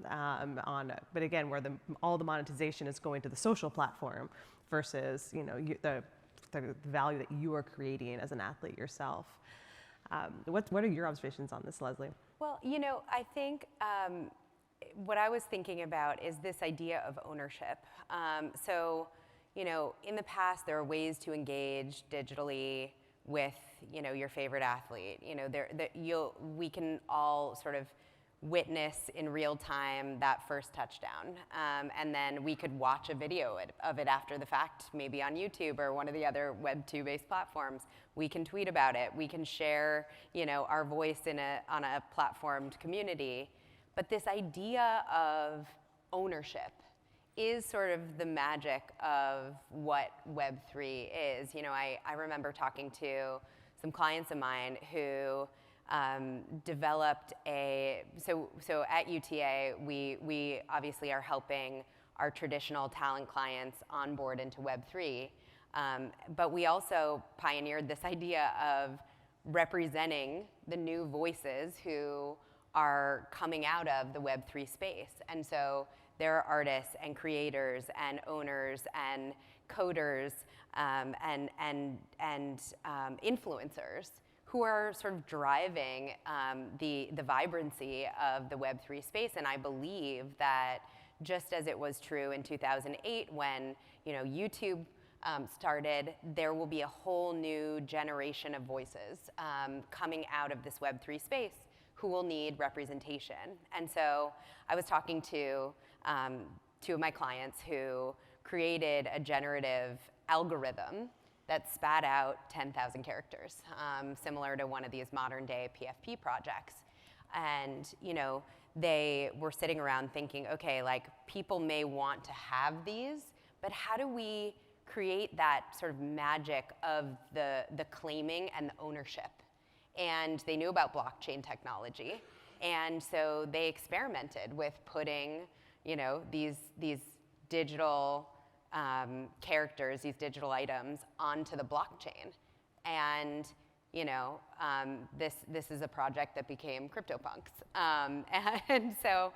S1: but again, where all the monetization is going to the social platform versus the value that you are creating as an athlete yourself. What are your observations on this, Lesley?
S2: Well, I think what I was thinking about is this idea of ownership. So, in the past, there are ways to engage digitally with, your favorite athlete. We can all sort of witness in real time that first touchdown. And then we could watch a video of it after the fact, maybe on YouTube or one of the other Web 2 based platforms. We can tweet about it. We can share, our voice on a platformed community. But this idea of ownership is sort of the magic of what Web 3 is. I remember talking to some clients of mine who developed so at UTA, we obviously are helping our traditional talent clients onboard into Web3, but we also pioneered this idea of representing the new voices who are coming out of the Web3 space. And so there are artists and creators and owners and coders and influencers who are sort of driving the vibrancy of the Web3 space. And I believe that just as it was true in 2008 when YouTube started, there will be a whole new generation of voices coming out of this Web3 space who will need representation. And so I was talking to 2 of my clients who created a generative algorithm that spat out 10,000 characters, similar to one of these modern day PFP projects. And, they were sitting around thinking, okay, like people may want to have these, but how do we create that sort of magic of the claiming and the ownership? And they knew about blockchain technology. And so they experimented with putting, these digital characters, these digital items onto the blockchain. And this is a project that became CryptoPunks. And so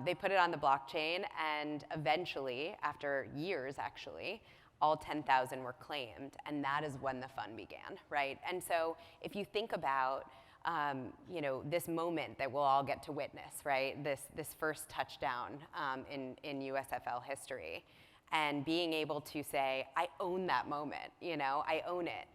S2: they put it on the blockchain, and eventually, after years actually, all 10,000 were claimed, and that is when the fun began, right? And so if you think about this moment that we'll all get to witness, right? This first touchdown in USFL history, and being able to say, I own that moment, I own it.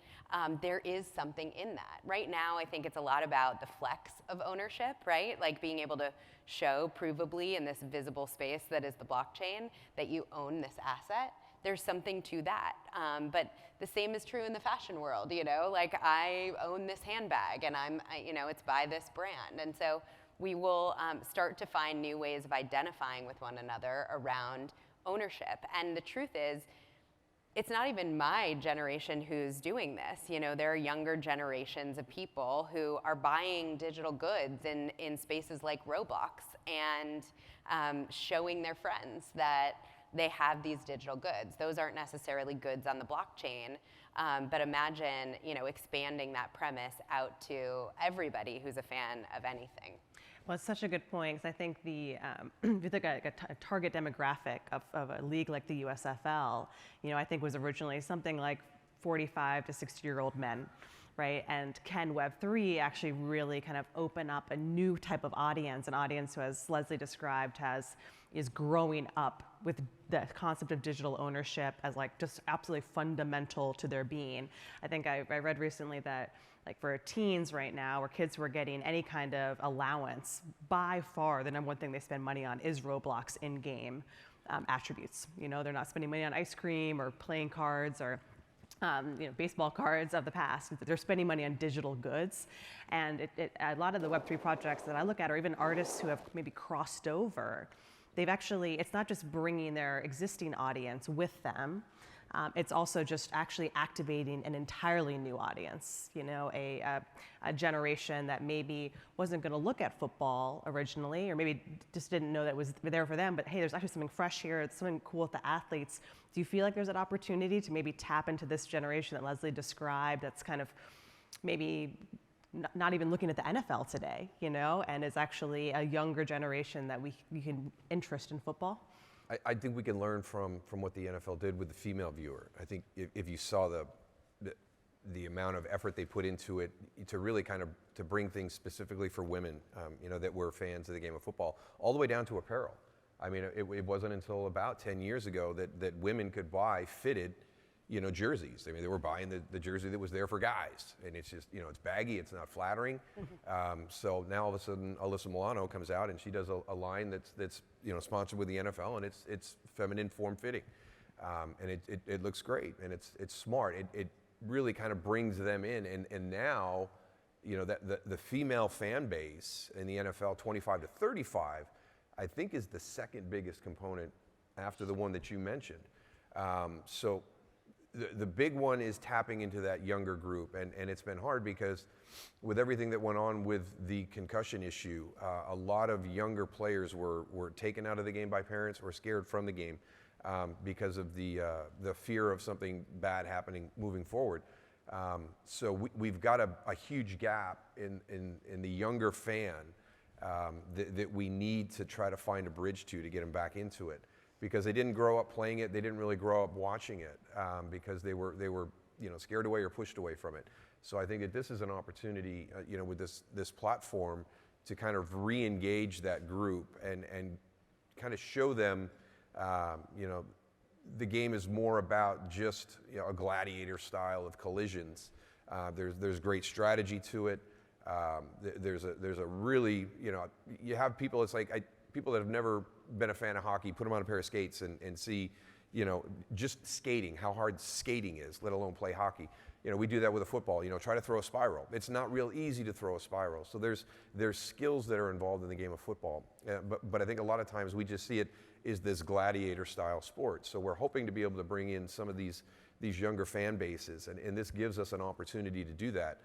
S2: There is something in that. Right now, I think it's a lot about the flex of ownership, right? Like being able to show provably in this visible space that is the blockchain that you own this asset. There's something to that. But the same is true in the fashion world, like I own this handbag and it's by this brand. And so we will start to find new ways of identifying with one another around ownership. And the truth is, it's not even my generation who's doing this. There are younger generations of people who are buying digital goods in spaces like Roblox and showing their friends that they have these digital goods. Those aren't necessarily goods on the blockchain, but imagine expanding that premise out to everybody who's a fan of anything.
S1: Well, it's such a good point, because I think if you think a target demographic of a league like the USFL, I think was originally something like 45 to 60-year-old men, right? And can Web3 actually really kind of open up a new type of audience, an audience who, as Lesley described, is growing up with the concept of digital ownership as like just absolutely fundamental to their being. I think I read recently that like for teens right now, or kids who are getting any kind of allowance, by far the number one thing they spend money on is Roblox in-game attributes. They're not spending money on ice cream or playing cards or baseball cards of the past. They're spending money on digital goods. And a lot of the Web3 projects that I look at, or even artists who have maybe crossed over, it's not just bringing their existing audience with them, it's also just actually activating an entirely new audience, a generation that maybe wasn't going to look at football originally, or maybe just didn't know that it was there for them, but hey, there's actually something fresh here, it's something cool with the athletes. Do you feel like there's an opportunity to maybe tap into this generation that Lesley described that's kind of maybe not even looking at the NFL today, and is actually a younger generation that we can interest in football?
S3: I think we can learn from what the NFL did with the female viewer. I think if you saw the amount of effort they put into it to really kind of to bring things specifically for women, that were fans of the game of football, all the way down to apparel. I mean, it wasn't until about 10 years ago that women could buy fitted, jerseys. I mean, they were buying the jersey that was there for guys, and it's just, it's baggy, it's not flattering. So now all of a sudden, Alyssa Milano comes out and she does a line that's sponsored with the NFL, and it's feminine form fitting, and it looks great, and it's smart. It really kind of brings them in, and now, that the female fan base in the NFL, 25 to 35, I think is the second biggest component after the one that you mentioned. So. The big one is tapping into that younger group, and it's been hard because with everything that went on with the concussion issue, a lot of younger players were taken out of the game by parents or scared from the game because of the fear of something bad happening moving forward. So we've got a huge gap in the younger fan that we need to try to find a bridge to get them back into it. Because they didn't grow up playing it, they didn't really grow up watching it, because they were scared away or pushed away from it. So I think that this is an opportunity, with this platform, to kind of re-engage that group and kind of show them, the game is more about just a gladiator style of collisions. There's great strategy to it. There's a really, you have people. It's like people that have never been a fan of hockey, put them on a pair of skates and see, just skating, how hard skating is, let alone play hockey. we do that with a football, try to throw a spiral. It's not real easy to throw a spiral. So there's skills that are involved in the game of football. But I think a lot of times we just see it as this gladiator style sport. So we're hoping to be able to bring in some of these younger fan bases, and this gives us an opportunity to do that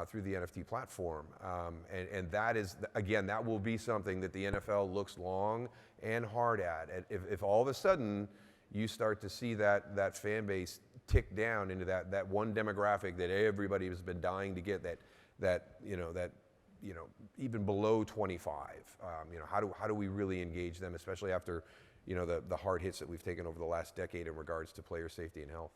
S3: through the NFT platform. And that is, again, that will be something that the NFL looks long and hard at. If all of a sudden you start to see that fan base tick down into that one demographic that everybody has been dying to get, that even below 25, how do we really engage them, especially after the hard hits that we've taken over the last decade in regards to player safety and health.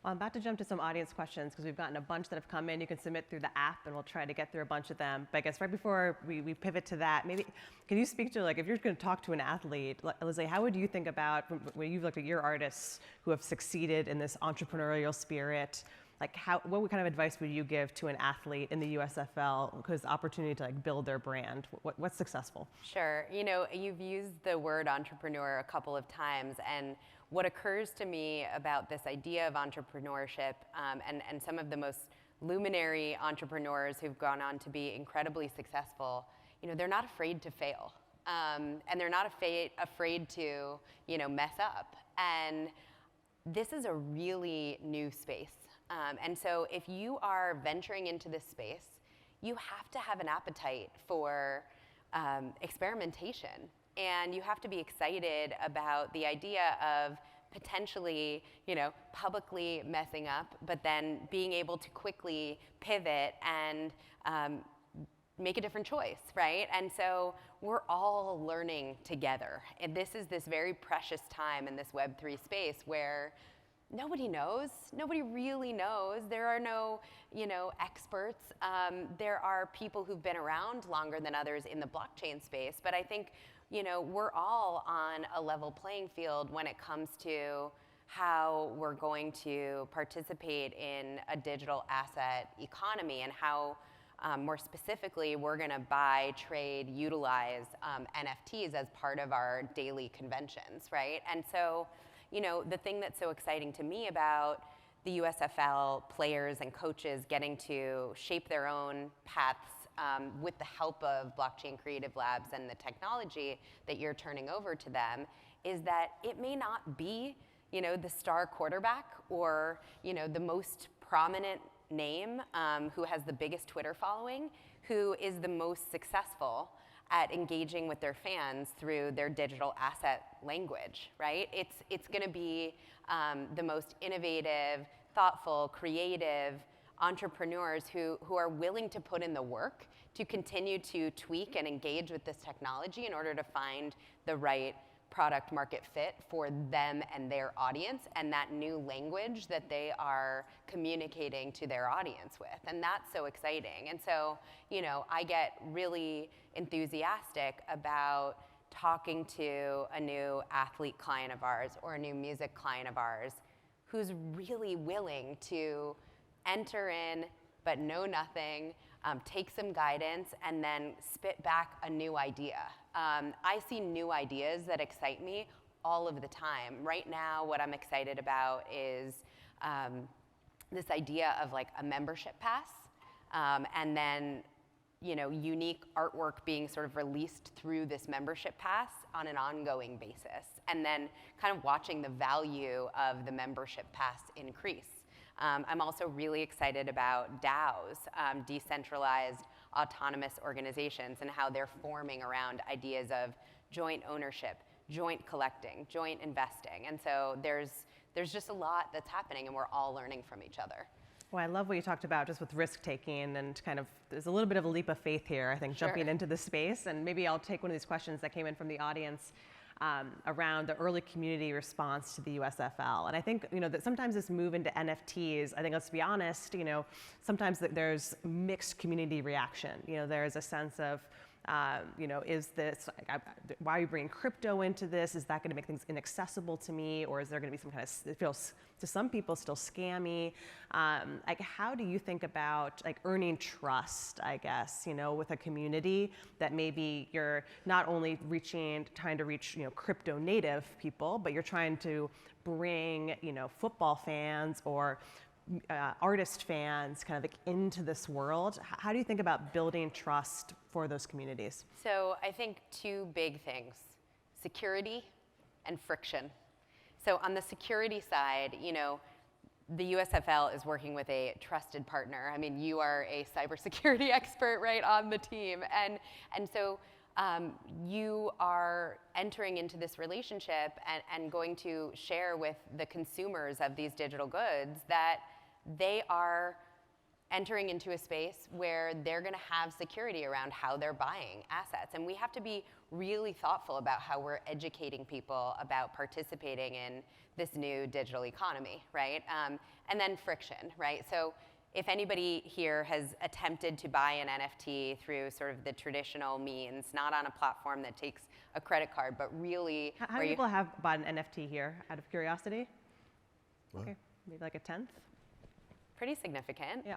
S1: Well, I'm about to jump to some audience questions because we've gotten a bunch that have come in. You can submit through the app, and we'll try to get through a bunch of them. But I guess right before we pivot to that, maybe can you speak to, like, if you're going to talk to an athlete, Lesley, how would you think about when you've looked at your artists who have succeeded in this entrepreneurial spirit? Like, what kind of advice would you give to an athlete in the USFL who has the opportunity to build their brand? What's successful?
S2: Sure. You've used the word entrepreneur a couple of times, and what occurs to me about this idea of entrepreneurship, and some of the most luminary entrepreneurs who've gone on to be incredibly successful, they're not afraid to fail, and they're not afraid to mess up. And this is a really new space. And so if you are venturing into this space, you have to have an appetite for experimentation. And you have to be excited about the idea of potentially, publicly messing up, but then being able to quickly pivot and make a different choice, right? And so we're all learning together. And this is this very precious time in this Web3 space where nobody knows. Nobody really knows. There are no, experts. There are people who've been around longer than others in the blockchain space. But I think, we're all on a level playing field when it comes to how we're going to participate in a digital asset economy and how, more specifically, we're going to buy, trade, utilize NFTs as part of our daily conventions, right? And so, the thing that's so exciting to me about the USFL players and coaches getting to shape their own paths with the help of Blockchain Creative Labs and the technology that you're turning over to them is that it may not be, the star quarterback or, the most prominent name who has the biggest Twitter following, who is the most successful at engaging with their fans through their digital asset language, right? It's going to be the most innovative, thoughtful, creative entrepreneurs who are willing to put in the work to continue to tweak and engage with this technology in order to find the right product market fit for them and their audience and that new language that they are communicating to their audience with. And that's so exciting. And so, I get really enthusiastic about talking to a new athlete client of ours or a new music client of ours who's really willing to enter in but know nothing, take some guidance, and then spit back a new idea. I see new ideas that excite me all of the time. Right now, what I'm excited about is this idea of a membership pass, and then unique artwork being sort of released through this membership pass on an ongoing basis, and then kind of watching the value of the membership pass increase. I'm also really excited about DAOs, decentralized autonomous organizations, and how they're forming around ideas of joint ownership, joint collecting, joint investing. And so there's just a lot that's happening, and we're all learning from each other.
S1: Well, I love what you talked about just with risk taking and kind of, there's a little bit of a leap of faith here, I think,
S2: Sure.
S1: jumping into this space. And maybe I'll take one of these questions that came in from the audience around the early community response to the USFL. And I think, that sometimes this move into NFTs, I think, let's be honest, sometimes there's mixed community reaction. There's a sense of, is this, why are you bringing crypto into this? Is that going to make things inaccessible to me? Or is there going to be some kind of, it feels to some people still scammy? How do you think about earning trust, I guess, with a community that maybe you're not only trying to reach, crypto native people, but you're trying to bring, football fans or artist fans kind of like into this world. How do you think about building trust for those communities?
S2: So I think two big things, security and friction. So on the security side, you know, the USFL is working with a trusted partner. I mean, you are a cybersecurity expert, right, on the team. And so you are entering into this relationship and going to share with the consumers of these digital goods that they are entering into a space where they're going to have security around how they're buying assets. And we have to be really thoughtful about how we're educating people about participating in this new digital economy, right? And then friction, right? So if anybody here has attempted to buy an NFT through sort of the traditional means, not on a platform that takes a credit card, but really—
S1: How many people have bought an NFT here, out of curiosity?
S3: What?
S1: Okay, maybe like a 10th?
S2: Pretty significant.
S1: Yeah.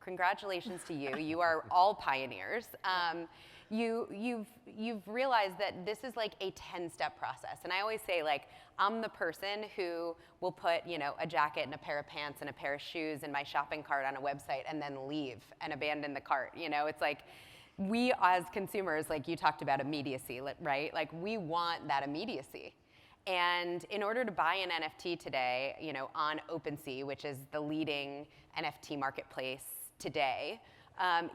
S2: Congratulations to you. You are all pioneers. You've realized that this is like a 10-step process. And I always say, like, I'm the person who will put, you know, a jacket and a pair of pants and a pair of shoes in my shopping cart on a website and then leave and abandon the cart. You know, it's like we as consumers, like you talked about immediacy, right? Like we want that immediacy. And in order to buy an NFT today, you know, on OpenSea, which is the leading NFT marketplace today,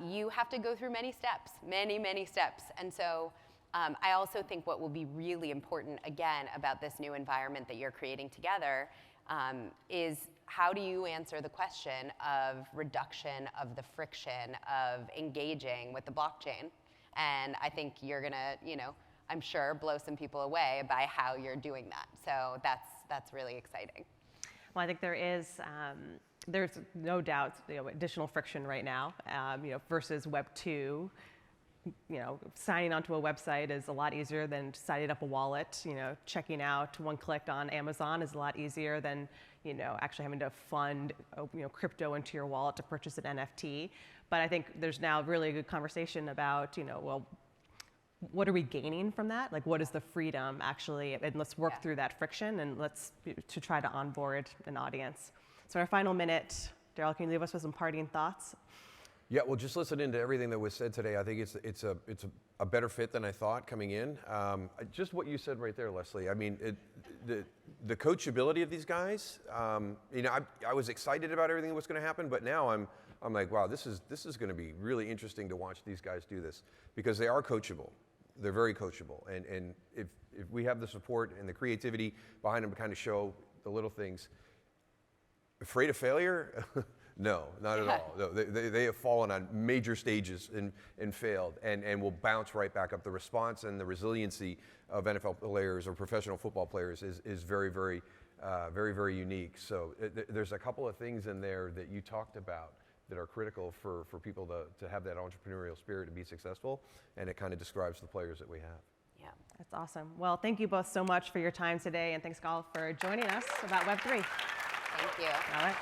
S2: you have to go through many steps, many steps. And so I also think what will be really important, again, about this new environment that you're creating together is how do you answer the question of reduction of the friction of engaging with the blockchain? And I think you're gonna, you know, I'm sure blow some people away by how you're doing that. So that's really exciting.
S1: Well, I think there is, there's no doubt, you know, additional friction right now, you know, versus Web 2. You know, signing onto a website is a lot easier than signing up a wallet. You know, checking out one click on Amazon is a lot easier than, you know, actually having to fund, you know, crypto into your wallet to purchase an NFT. But I think there's now really a good conversation about, you know, well, what are we gaining from that? Like, what is the freedom actually? And let's work through that friction and let's to try to onboard an audience. So in our final minute, Daryl, can you leave us with some parting thoughts?
S3: Yeah, well, just listening to everything that was said today, I think it's a better fit than I thought coming in. Just what you said right there, Lesley. I mean, the coachability of these guys. You know, I was excited about everything that was going to happen, but now I'm like, wow, this is going to be really interesting to watch these guys do this because they are coachable. They're very coachable, and if we have the support and the creativity behind them to kind of show the little things. Afraid of failure? No, not at all. No, they have fallen on major stages and failed and will bounce right back up. The response and the resiliency of NFL players or professional football players is very, very unique. So there's a couple of things in there that you talked about that are critical for people to have that entrepreneurial spirit to be successful, and it kind of describes the players that we have.
S2: Yeah.
S1: That's awesome. Well, thank you both so much for your time today, and thanks, Gal, for joining us about Web3.
S2: Thank you.
S1: All right.